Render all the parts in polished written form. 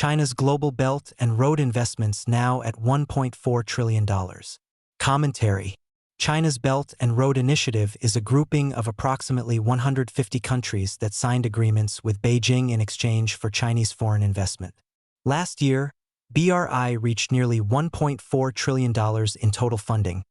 China's global belt and road investments now at $1.4 trillion. Commentary. China's Belt and Road Initiative is a grouping of approximately 150 countries that signed agreements with Beijing in exchange for Chinese foreign investment. Last year, BRI reached nearly $1.4 trillion in total funding,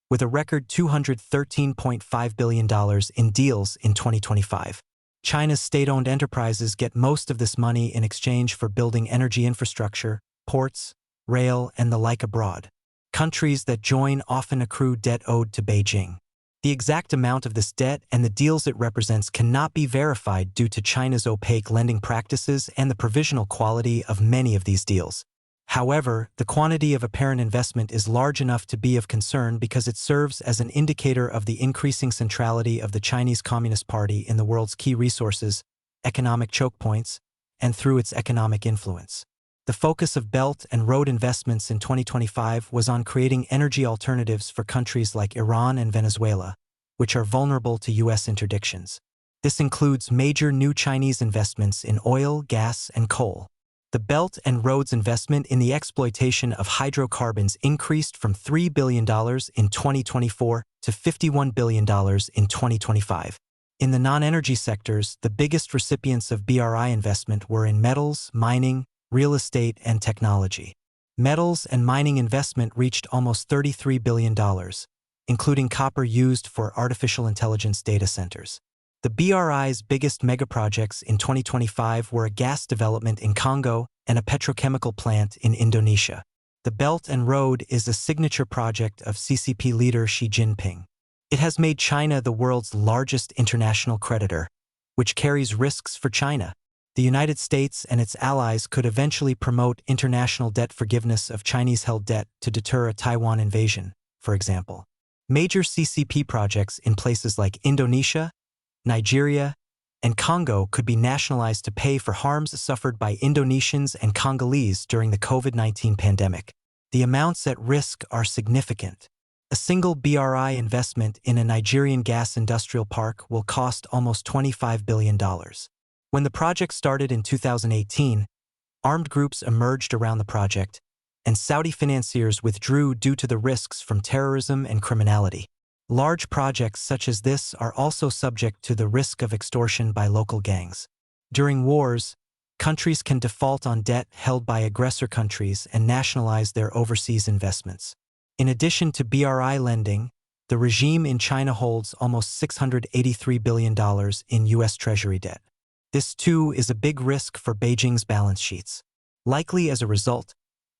with a record $213.5 billion in deals in 2025. China's state-owned enterprises get most of this money in exchange for building energy infrastructure, ports, rail, and the like abroad. Countries that join often accrue debt owed to Beijing. The exact amount of this debt and the deals it represents cannot be verified due to China's opaque lending practices and the provisional quality of many of these deals. However, the quantity of apparent investment is large enough to be of concern because it serves as an indicator of the increasing centrality of the Chinese Communist Party in the world's key resources, economic choke points, and through its economic influence. The focus of Belt and Road investments in 2025 was on creating energy alternatives for countries like Iran and Venezuela, which are vulnerable to U.S. interdictions. This includes major new Chinese investments in oil, gas, and coal. The Belt and Roads investment in the exploitation of hydrocarbons increased from $3 billion in 2024 to $51 billion in 2025. In the non-energy sectors, the biggest recipients of BRI investment were in metals, mining, real estate, and technology. Metals and mining investment reached almost $33 billion, including copper used for artificial intelligence data centers. The BRI's biggest megaprojects in 2025 were a gas development in Congo and a petrochemical plant in Indonesia. The Belt and Road is a signature project of CCP leader Xi Jinping. It has made China the world's largest international creditor, which carries risks for China. The United States and its allies could eventually promote international debt forgiveness of Chinese-held debt to deter a Taiwan invasion, for example. Major CCP projects in places like Indonesia, Nigeria, and Congo could be nationalized to pay for harms suffered by Indonesians and Congolese during the COVID-19 pandemic. The amounts at risk are significant. A single BRI investment in a Nigerian gas industrial park will cost almost $25 billion. When the project started in 2018, armed groups emerged around the project, and Saudi financiers withdrew due to the risks from terrorism and criminality. Large projects such as this are also subject to the risk of extortion by local gangs. During wars, countries can default on debt held by aggressor countries and nationalize their overseas investments. In addition to BRI lending, the regime in China holds almost $683 billion in U.S. Treasury debt. This, too, is a big risk for Beijing's balance sheets. Likely as a result,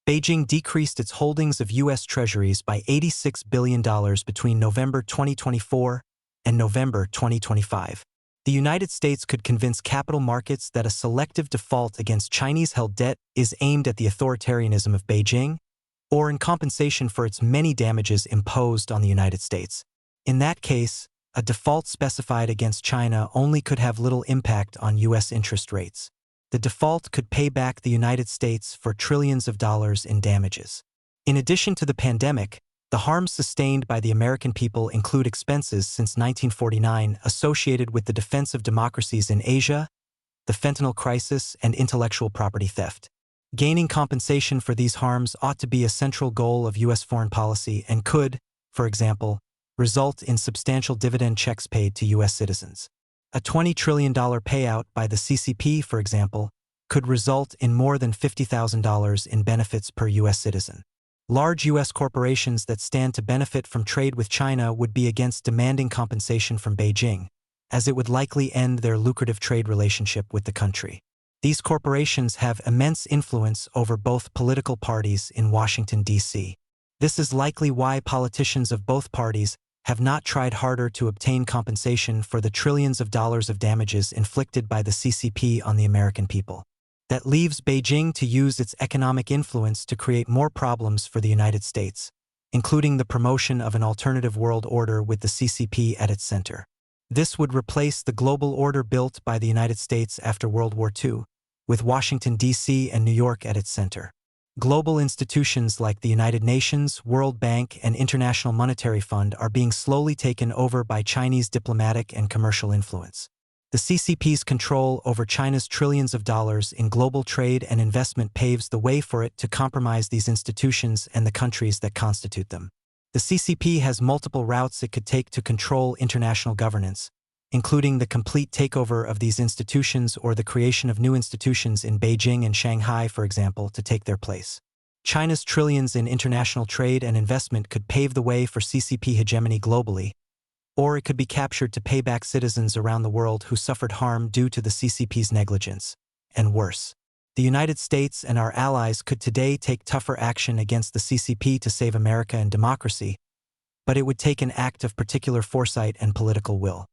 Beijing decreased its holdings of U.S. Treasuries by $86 billion between November 2024 and November 2025. The United States could convince capital markets that a selective default against Chinese-held debt is aimed at the authoritarianism of Beijing, or in compensation for its many damages imposed on the United States. In that case, a default specified against China only could have little impact on U.S. interest rates. The default could pay back the United States for trillions of dollars in damages. In addition to the pandemic, the harms sustained by the American people include expenses since 1949 associated with the defense of democracies in Asia, the fentanyl crisis, and intellectual property theft. Gaining compensation for these harms ought to be a central goal of U.S. foreign policy and could, for example, result in substantial dividend checks paid to U.S. citizens. A $20 trillion payout by the CCP, for example, could result in more than $50,000 in benefits per U.S. citizen. Large U.S. corporations that stand to benefit from trade with China would be against demanding compensation from Beijing, as it would likely end their lucrative trade relationship with the country. These corporations have immense influence over both political parties in Washington, D.C. This is likely why politicians of both parties have not tried harder to obtain compensation for the trillions of dollars of damages inflicted by the CCP on the American people. That leaves Beijing to use its economic influence to create more problems for the United States, including the promotion of an alternative world order with the CCP at its center. This would replace the global order built by the United States after World War II, with Washington, D.C. and New York at its center. Global institutions like the United Nations, World Bank, and International Monetary Fund are being slowly taken over by Chinese diplomatic and commercial influence. The CCP's control over China's trillions of dollars in global trade and investment paves the way for it to compromise these institutions and the countries that constitute them. The CCP has multiple routes it could take to control international governance, including the complete takeover of these institutions or the creation of new institutions in Beijing and Shanghai, for example, to take their place. China's trillions in international trade and investment could pave the way for CCP hegemony globally, or it could be captured to pay back citizens around the world who suffered harm due to the CCP's negligence. And worse, the United States and our allies could today take tougher action against the CCP to save America and democracy, but it would take an act of particular foresight and political will.